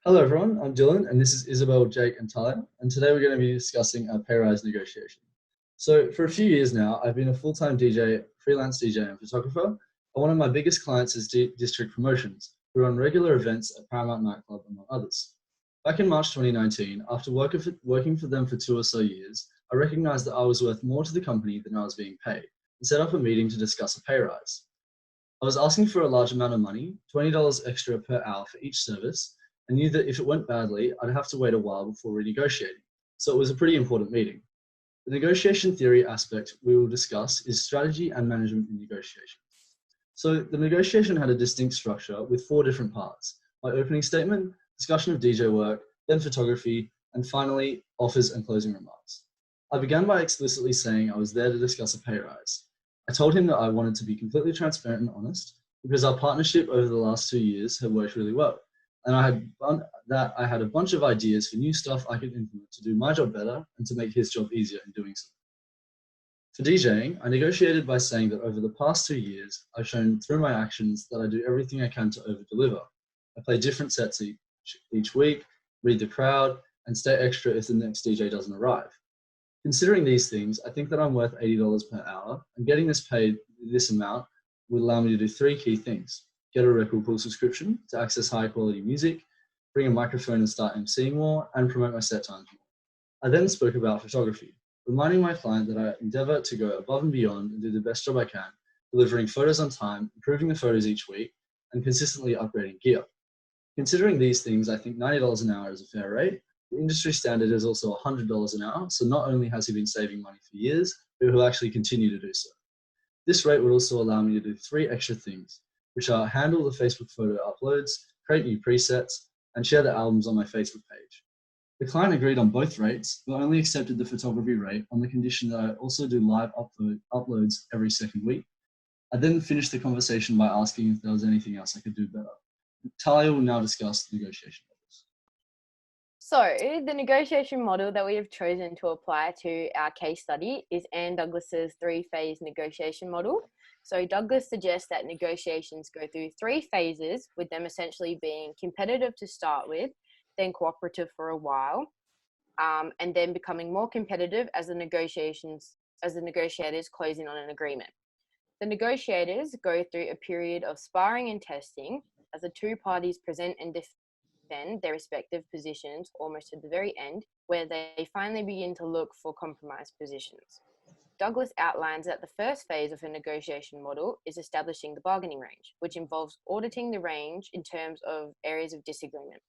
Hello everyone, I'm Dylan and this is Isabel, Jake and Tyler, and today we're going to be discussing our pay rise negotiation. So for a few years now, I've been a full-time DJ, freelance DJ and photographer, and one of my biggest clients is District Promotions, who run regular events at Paramount Nightclub among others. Back in March 2019, after working for them for 2 or so years, I recognized that I was worth more to the company than I was being paid, and set up a meeting to discuss a pay rise. I was asking for a large amount of money, $20 extra per hour for each service, and knew that if it went badly, I'd have to wait a while before renegotiating. So it was a pretty important meeting. The negotiation theory aspect we will discuss is strategy and management in negotiation. So the negotiation had a distinct structure with 4 different parts: my opening statement, discussion of DJ work, then photography, and finally offers and closing remarks. I began by explicitly saying I was there to discuss a pay rise. I told him that I wanted to be completely transparent and honest because our partnership over the last 2 years had worked really well. And I had a bunch of ideas for new stuff I could implement to do my job better and to make his job easier in doing so. For DJing, I negotiated by saying that over the past 2 years, I've shown through my actions that I do everything I can to over-deliver. I play different sets each week, read the crowd, and stay extra if the next DJ doesn't arrive. Considering these things, I think that I'm worth $80 per hour, and getting paid this amount would allow me to do 3 key things: get a record pool subscription to access high quality music, bring a microphone and start emceeing more, and promote my set times more. I then spoke about photography, reminding my client that I endeavor to go above and beyond and do the best job I can, delivering photos on time, improving the photos each week, and consistently upgrading gear. Considering these things, I think $90 an hour is a fair rate. The industry standard is also $100 an hour, so not only has he been saving money for years, but he'll actually continue to do so. This rate would also allow me to do 3 extra things, which are handle the Facebook photo uploads, create new presets, and share the albums on my Facebook page. The client agreed on both rates, but only accepted the photography rate on the condition that I also do live uploads every second week. I then finished the conversation by asking if there was anything else I could do better. Talia will now discuss the negotiation levels. So the negotiation model that we have chosen to apply to our case study is Anne Douglas's 3-phase negotiation model. So Douglas suggests that negotiations go through 3 phases, with them essentially being competitive to start with, then cooperative for a while, and then becoming more competitive as the negotiators close in on an agreement. The negotiators go through a period of sparring and testing as the 2 parties present and defend their respective positions almost to the very end, where they finally begin to look for compromise positions. Douglas outlines that the first phase of a negotiation model is establishing the bargaining range, which involves auditing the range in terms of areas of disagreement.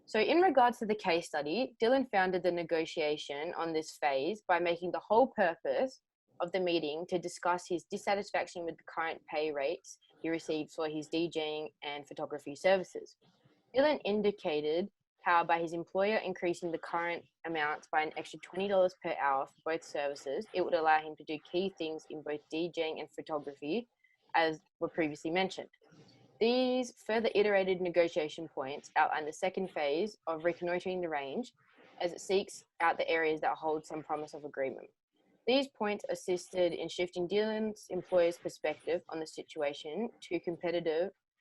So in regards to the case study, Dylan founded the negotiation on this phase by making the whole purpose of the meeting to discuss his dissatisfaction with the current pay rates he received for his DJing and photography services. Dylan indicated how by his employer increasing the current amounts by an extra $20 per hour for both services, it would allow him to do key things in both DJing and photography, as were previously mentioned. These further iterated negotiation points outline the second phase of reconnoitering the range, as it seeks out the areas that hold some promise of agreement. These points assisted in shifting Dylan's employer's perspective on the situation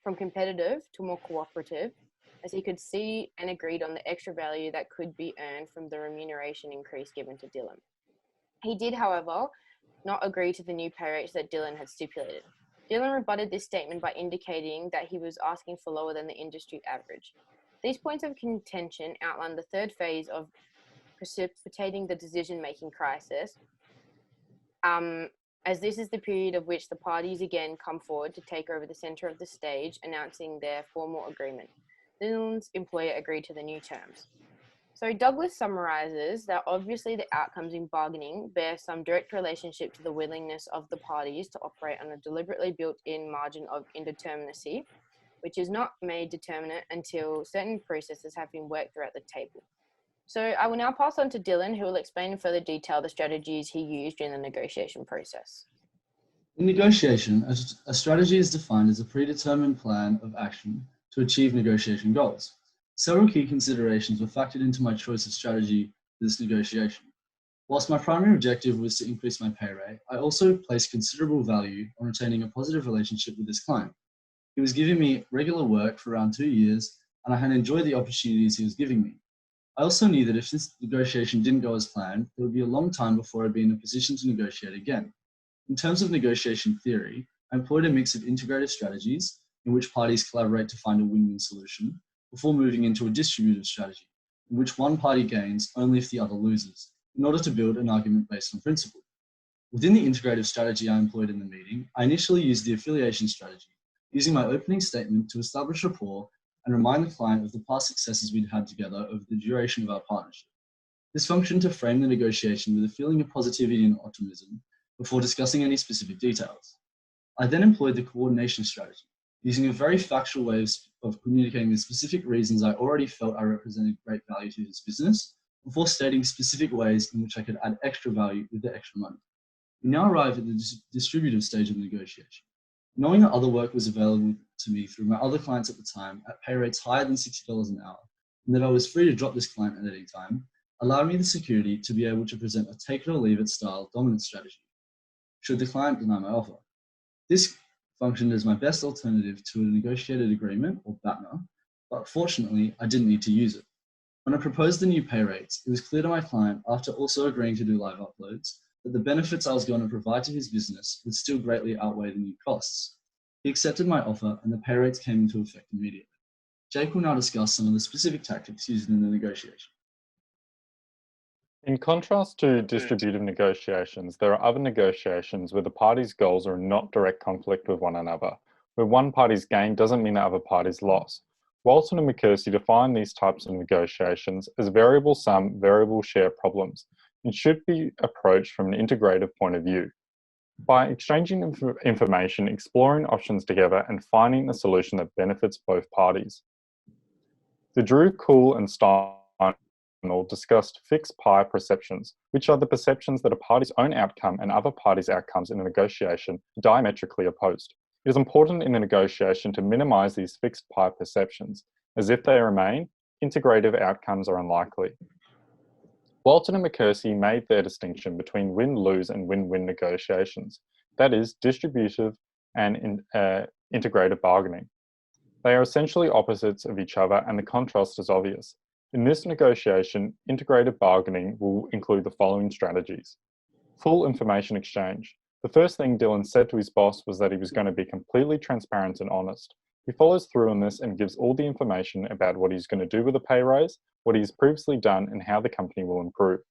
from competitive to more cooperative, as he could see and agreed on the extra value that could be earned from the remuneration increase given to Dylan. He did, however, not agree to the new pay rates that Dylan had stipulated. Dylan rebutted this statement by indicating that he was asking for lower than the industry average. These points of contention outline the third phase of precipitating the decision-making crisis, as this is the period of which the parties again come forward to take over the center of the stage, announcing their formal agreement. Dylan's employer agreed to the new terms. So Douglas summarizes that obviously the outcomes in bargaining bear some direct relationship to the willingness of the parties to operate on a deliberately built-in margin of indeterminacy, which is not made determinate until certain processes have been worked throughout the table. So I will now pass on to Dylan, who will explain in further detail the strategies he used during the negotiation process. In negotiation, a strategy is defined as a predetermined plan of action to achieve negotiation goals. Several key considerations were factored into my choice of strategy for this negotiation. Whilst my primary objective was to increase my pay rate, I also placed considerable value on retaining a positive relationship with this client. He was giving me regular work for around 2 years and I had enjoyed the opportunities he was giving me. I also knew that if this negotiation didn't go as planned, it would be a long time before I'd be in a position to negotiate again. In terms of negotiation theory, I employed a mix of integrative strategies in which parties collaborate to find a win-win solution before moving into a distributive strategy in which one party gains only if the other loses, in order to build an argument based on principle. Within the integrative strategy I employed in the meeting, I initially used the affiliation strategy, using my opening statement to establish rapport and remind the client of the past successes we'd had together over the duration of our partnership. This functioned to frame the negotiation with a feeling of positivity and optimism before discussing any specific details. I then employed the coordination strategy, using a very factual way of communicating the specific reasons I already felt I represented great value to his business, before stating specific ways in which I could add extra value with the extra money. We now arrive at the distributive stage of the negotiation. Knowing that other work was available to me through my other clients at the time at pay rates higher than $60 an hour, and that I was free to drop this client at any time, allowed me the security to be able to present a take it or leave it style dominant strategy, should the client deny my offer. This functioned as my best alternative to a negotiated agreement, or BATNA, but fortunately, I didn't need to use it. When I proposed the new pay rates, it was clear to my client, after also agreeing to do live uploads, that the benefits I was going to provide to his business would still greatly outweigh the new costs. He accepted my offer and the pay rates came into effect immediately. Jake will now discuss some of the specific tactics used in the negotiation. In contrast to distributive negotiations, there are other negotiations where the parties' goals are in not direct conflict with one another, where one party's gain doesn't mean the other party's loss. Walton and McKersey define these types of negotiations as variable sum, variable share problems, and should be approached from an integrative point of view. By exchanging information, exploring options together, and finding a solution that benefits both parties. The Drew, Cool, and Stein discussed fixed pie perceptions, which are the perceptions that a party's own outcome and other parties' outcomes in a negotiation are diametrically opposed. It is important in a negotiation to minimize these fixed pie perceptions, as if they remain, integrative outcomes are unlikely. Walton and McKersey made their distinction between win-lose and win-win negotiations, that is, distributive and integrative bargaining. They are essentially opposites of each other and the contrast is obvious. In this negotiation, integrative bargaining will include the following strategies. Full information exchange. The first thing Dylan said to his boss was that he was going to be completely transparent and honest. He follows through on this and gives all the information about what he's going to do with the pay raise, what he's previously done, and how the company will improve.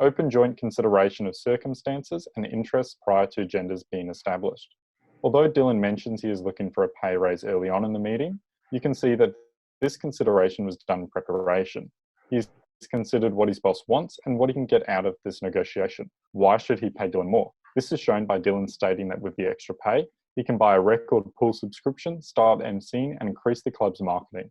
Open joint consideration of circumstances and interests prior to agendas being established. Although Dylan mentions he is looking for a pay raise early on in the meeting, you can see that this consideration was done in preparation. He's considered what his boss wants and what he can get out of this negotiation. Why should he pay Dylan more? This is shown by Dylan stating that with the extra pay, he can buy a record pool subscription, start emceeing, and increase the club's marketing.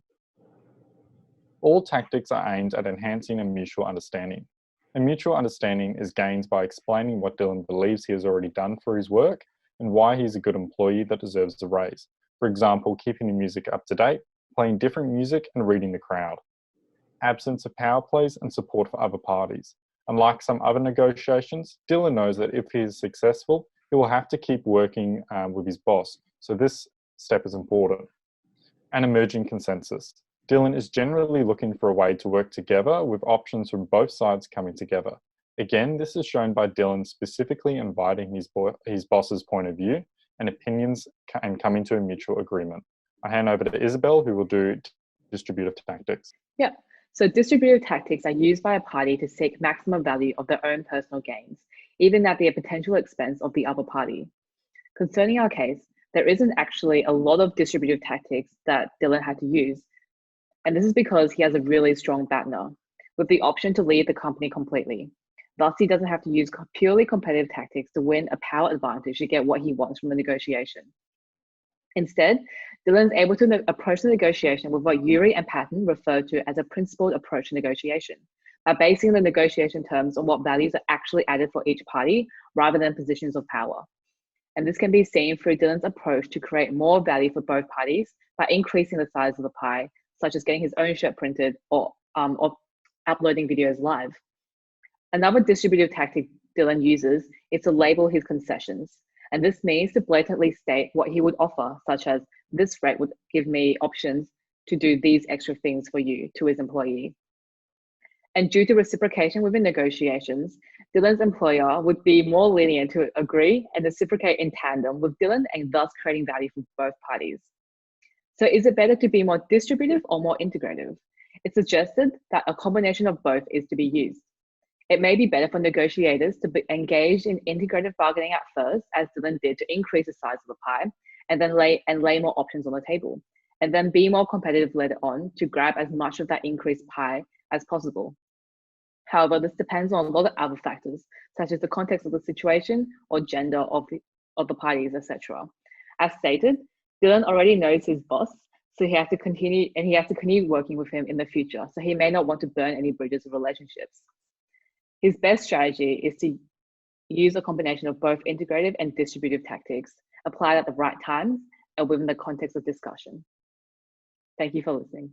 All tactics are aimed at enhancing a mutual understanding. A mutual understanding is gained by explaining what Dylan believes he has already done for his work and why he's a good employee that deserves a raise. For example, keeping the music up to date, playing different music, and reading the crowd. Absence of power plays and support for other parties. Unlike some other negotiations, Dylan knows that if he is successful, he will have to keep working with his boss, so this step is important. An emerging consensus. Dylan is generally looking for a way to work together with options from both sides coming together. Again, this is shown by Dylan specifically inviting his boss's point of view and opinions and coming to a mutual agreement. I hand over to Isabel, who will do distributive tactics. Yeah, so distributive tactics are used by a party to seek maximum value of their own personal gains, even at the potential expense of the other party. Concerning our case, there isn't actually a lot of distributive tactics that Dylan had to use, and this is because he has a really strong BATNA, with the option to leave the company completely. Thus, he doesn't have to use purely competitive tactics to win a power advantage to get what he wants from the negotiation. Instead, Dylan is able to approach the negotiation with what Yuri and Patton refer to as a principled approach to negotiation, by basing the negotiation terms on what values are actually added for each party rather than positions of power. And this can be seen through Dylan's approach to create more value for both parties by increasing the size of the pie, such as getting his own shirt printed or uploading videos live. Another distributive tactic Dylan uses is to label his concessions. And this means to blatantly state what he would offer, such as, this rate would give me options to do these extra things for you to his employee. And due to reciprocation within negotiations, Dylan's employer would be more lenient to agree and reciprocate in tandem with Dylan, and thus creating value for both parties. So is it better to be more distributive or more integrative? It's suggested that a combination of both is to be used. It may be better for negotiators to be engaged in integrative bargaining at first, as Dylan did, to increase the size of the pie, and then lay more options on the table, and then be more competitive later on to grab as much of that increased pie as possible. However, this depends on a lot of other factors, such as the context of the situation or gender of the parties, etc. As stated, Dylan already knows his boss, so he has to continue working with him in the future. So he may not want to burn any bridges of relationships. His best strategy is to use a combination of both integrative and distributive tactics, applied at the right times and within the context of discussion. Thank you for listening.